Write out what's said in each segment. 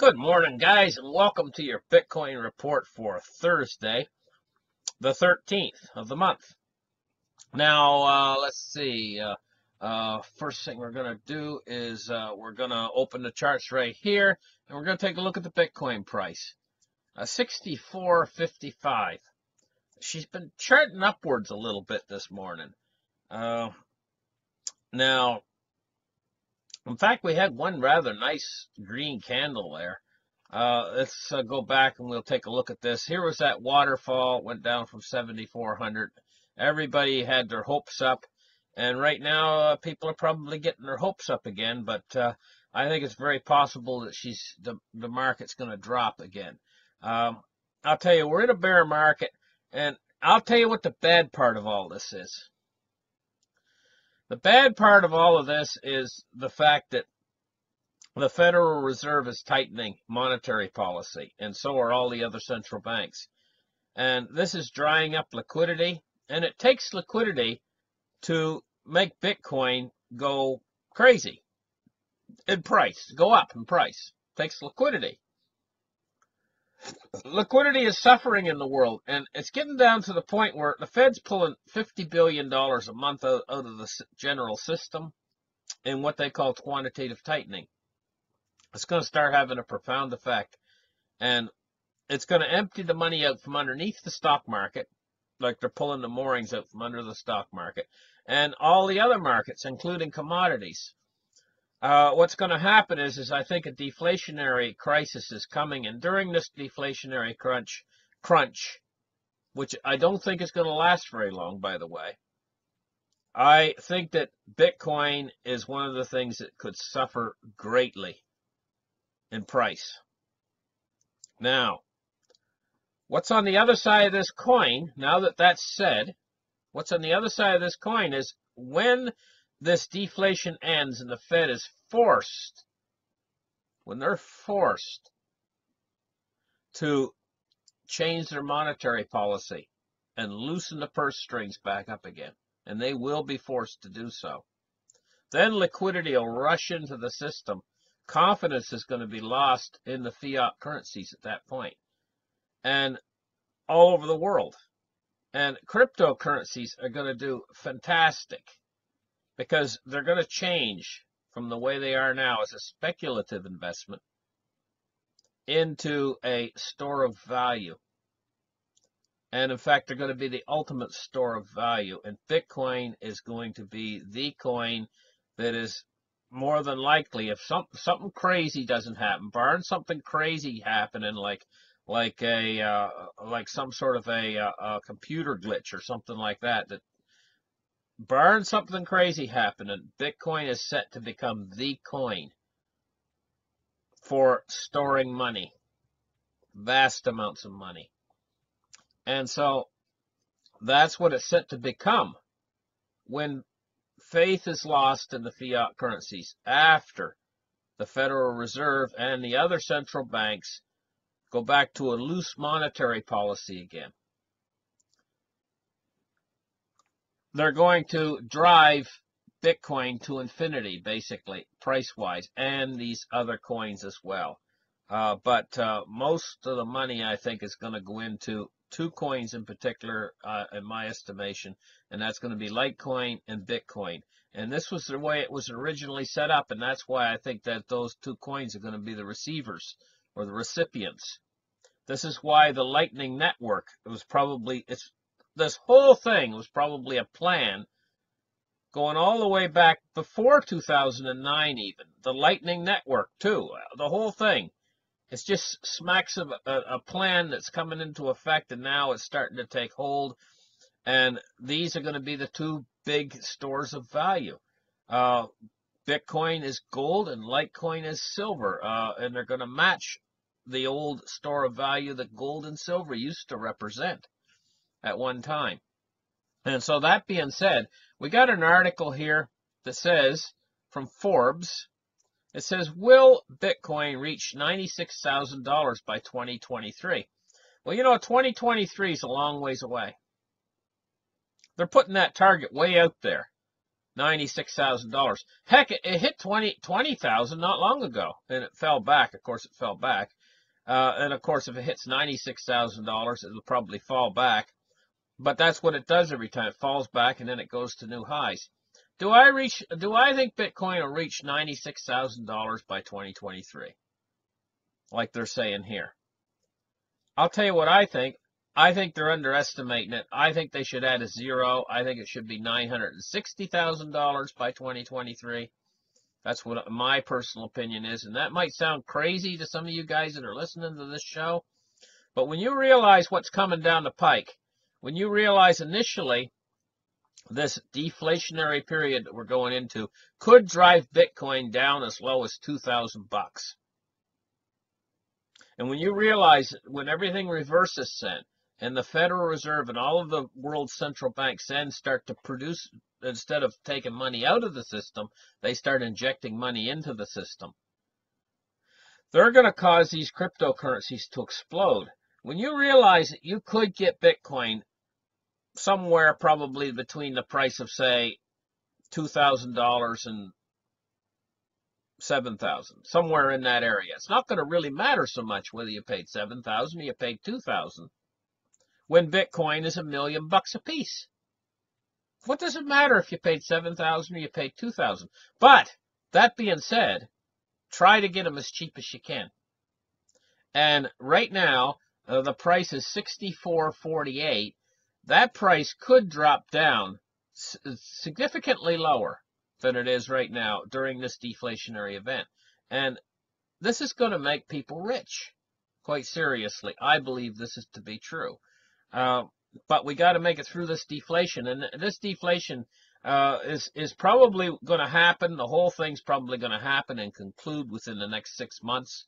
Good morning, guys, and welcome to your Bitcoin report for Thursday, the 13th of the month. Now, let's see. First thing we're going to do is we're going to open the charts right here, and we're going to take a look at the Bitcoin price. 64.55. She's been charting upwards a little bit this morning. Now, in fact, we had one rather nice green candle there. Let's go back and we'll take a look at this. Here was that waterfall. It went down from 7,400. Everybody had their hopes up. And right now, people are probably getting their hopes up again. But I think it's very possible that the market's going to drop again. I'll tell you, we're in a bear market. And I'll tell you what the bad part of all this is. The bad part of all of this is the fact that the Federal Reserve is tightening monetary policy, and so are all the other central banks. And this is drying up liquidity, and it takes liquidity to make Bitcoin go crazy in price, go up in price. It takes liquidity. Liquidity is suffering in the world, and it's getting down to the point where the Fed's pulling $50 billion a month out of the general system in what they call quantitative tightening. It's going to start having a profound effect, and it's going to empty the money out from underneath the stock market, like they're pulling the moorings out from under the stock market, and all the other markets, including commodities. What's going to happen is I think a deflationary crisis is coming, and during this deflationary crunch, which I don't think is going to last very long, by the way, I think that Bitcoin is one of the things that could suffer greatly in price. Now, what's on the other side of this coin, now that that's said, what's on the other side of this coin is when this deflation ends and the Fed is forced, when they're forced to change their monetary policy and loosen the purse strings back up again, and they will be forced to do so, then liquidity will rush into the system. Confidence is going to be lost in the fiat currencies at that point, and all over the world. And cryptocurrencies are going to do fantastic because they're going to change from the way they are now as a speculative investment into a store of value. And in fact, they're going to be the ultimate store of value. And Bitcoin is going to be the coin that is more than likely, if something crazy doesn't happen, barring something crazy happening like some sort of a computer glitch or something like that, barring something crazy happening, Bitcoin is set to become the coin for storing money, vast amounts of money. And so that's what it's set to become when faith is lost in the fiat currencies after the Federal Reserve and the other central banks go back to a loose monetary policy again. They're going to drive Bitcoin to infinity, basically, price-wise, and these other coins as well. But most of the money, I think, is going to go into two coins in particular, in my estimation, and that's going to be Litecoin and Bitcoin. And this was the way it was originally set up, and that's why I think that those two coins are going to be the receivers or the recipients. This is why the Lightning Network, this whole thing was probably a plan going all the way back before 2009 even. The Lightning Network, too, the whole thing. It's just smacks of a plan that's coming into effect, and now it's starting to take hold. And these are going to be the two big stores of value. Bitcoin is gold and Litecoin is silver, and they're going to match the old store of value that gold and silver used to represent at one time. And so that being said, we got an article here that says, from Forbes, it says, will Bitcoin reach $96,000 by 2023? Well, you know, 2023 is a long ways away. They're putting that target way out there. $96,000. Heck, it hit 20,000 not long ago, and it fell back. Of course, it fell back. And of course, if it hits $96,000, it'll probably fall back. But that's what it does every time. It falls back, and then it goes to new highs. Do I think Bitcoin will reach $96,000 by 2023? Like they're saying here. I'll tell you what I think. I think they're underestimating it. I think they should add a zero. I think it should be $960,000 by 2023. That's what my personal opinion is. And that might sound crazy to some of you guys that are listening to this show. But when you realize what's coming down the pike, when you realize initially this deflationary period that we're going into could drive Bitcoin down as low as $2,000. And when you realize when everything reverses then, and the Federal Reserve and all of the world's central banks then start to produce, instead of taking money out of the system, they start injecting money into the system. They're going to cause these cryptocurrencies to explode. When you realize that you could get Bitcoin somewhere probably between the price of, say, $2,000 and $7,000, somewhere in that area. It's not going to really matter so much whether you paid $7,000 or you paid $2,000 when Bitcoin is $1 million a piece. What does it matter if you paid $7,000 or you paid $2,000? But that being said, try to get them as cheap as you can. And right now, the price is $64.48. That price could drop down significantly lower than it is right now during this deflationary event. And this is going to make people rich. Quite seriously, I believe this is to be true. But we got to make it through this deflation. And this deflation is probably going to happen. The whole thing's probably going to happen and conclude within the next 6 months.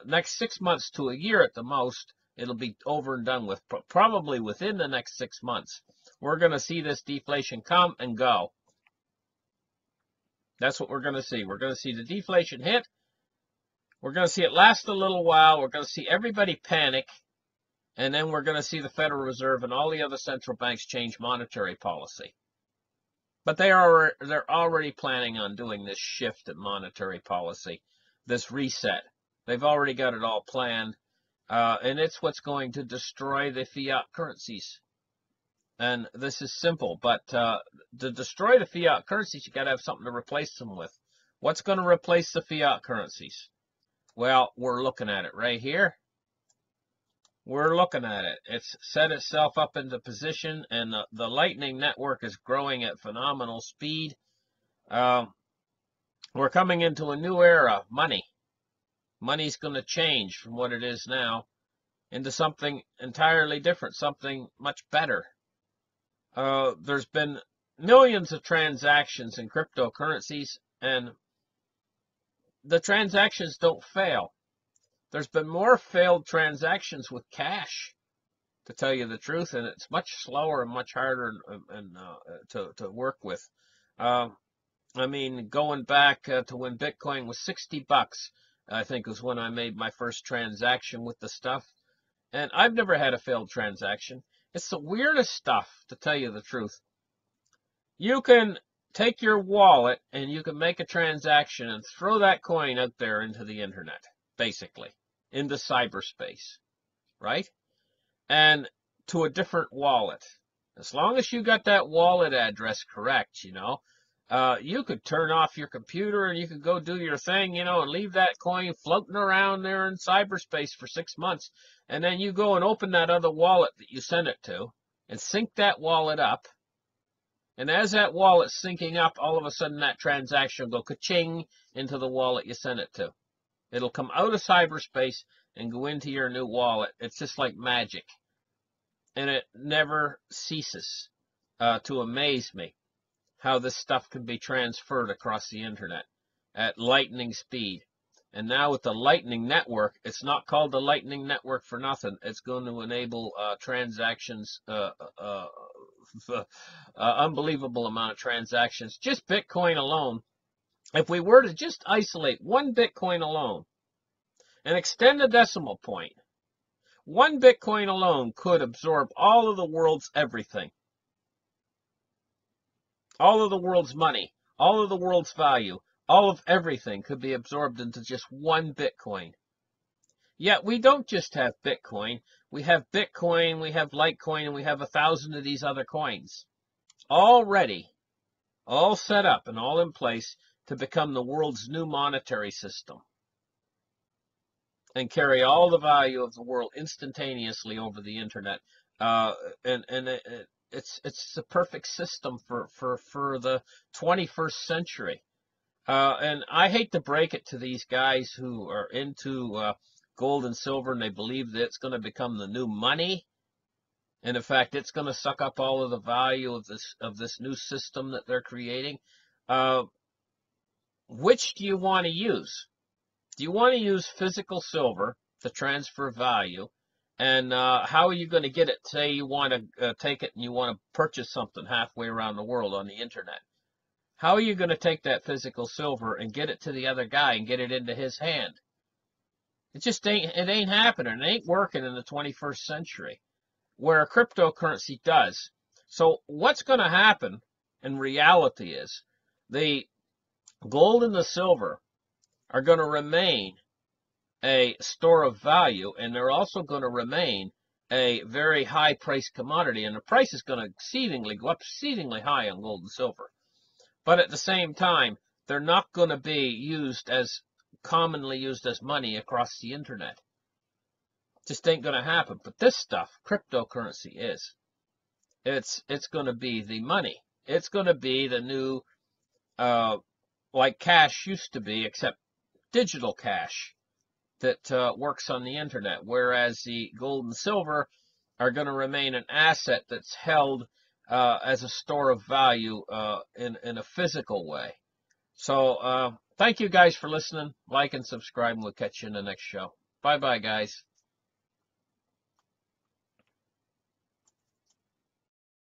Next 6 months to a year at the most. It'll be over and done with. Probably within the next 6 months. We're going to see this deflation come and go. That's what we're going to see. We're going to see the deflation hit. We're going to see it last a little while. We're going to see everybody panic. And then we're going to see the Federal Reserve and all the other central banks change monetary policy. But they're already planning on doing this shift in monetary policy, this reset. They've already got it all planned. And it's what's going to destroy the fiat currencies. And this is simple, but to destroy the fiat currencies, you got to have something to replace them with. What's going to replace the fiat currencies? Well, we're looking at it right here. We're looking at it. It's set itself up into position, and the Lightning Network is growing at phenomenal speed. We're coming into a new era, money. Money's going to change from what it is now into something entirely different, something much better. There's been millions of transactions in cryptocurrencies, and the transactions don't fail. There's been more failed transactions with cash, to tell you the truth, and it's much slower and much harder to work with. I mean, going back to when Bitcoin was $60, I think was when I made my first transaction with the stuff, and I've never had a failed transaction. It's the weirdest stuff, to tell you the truth. You can take your wallet and you can make a transaction and throw that coin out there into the internet, basically, into cyberspace, right? And to a different wallet. As long as you got that wallet address correct, you know, you could turn off your computer and you could go do your thing, you know, and leave that coin floating around there in cyberspace for 6 months. And then you go and open that other wallet that you sent it to and sync that wallet up. And as that wallet's syncing up, all of a sudden that transaction will go ka-ching into the wallet you sent it to. It'll come out of cyberspace and go into your new wallet. It's just like magic. And it never ceases to amaze me how this stuff can be transferred across the internet at lightning speed. And now with the Lightning Network, it's not called the Lightning Network for nothing. It's going to enable transactions, unbelievable amount of transactions. Just Bitcoin alone, if we were to just isolate one Bitcoin alone and extend the decimal point, one Bitcoin alone could absorb all of the world's everything. All of the world's money, all of the world's value, all of everything could be absorbed into just one Bitcoin. Yet we don't just have Bitcoin. We have Bitcoin, we have Litecoin, and we have 1,000 of these other coins. All ready, all set up, and all in place to become the world's new monetary system and carry all the value of the world instantaneously over the internet. It's the perfect system for the 21st century. And I hate to break it to these guys who are into gold and silver, and they believe that it's going to become the new money. And in fact, it's going to suck up all of the value of this new system that they're creating. Which do you want to use? Do you want to use physical silver to transfer value? And how are you going to get it? Say you want to take it and you want to purchase something halfway around the world on the internet. How are you going to take that physical silver and get it to the other guy and get it into his hand? It just ain't happening. It ain't working in the 21st century, where cryptocurrency does. So what's going to happen in reality is the gold and the silver are going to remain a store of value, and they're also going to remain a very high price commodity, and the price is going to exceedingly go up exceedingly high on gold and silver. But at the same time, they're not going to be used as commonly used as money across the internet. Just ain't going to happen. But this stuff, cryptocurrency, is. It's going to be the money. It's going to be the new, like cash used to be, except digital cash that works on the internet, whereas the gold and silver are going to remain an asset that's held as a store of value in a physical way. So thank you guys for listening. Like and subscribe, and we'll catch you in the next show. Bye-bye, guys.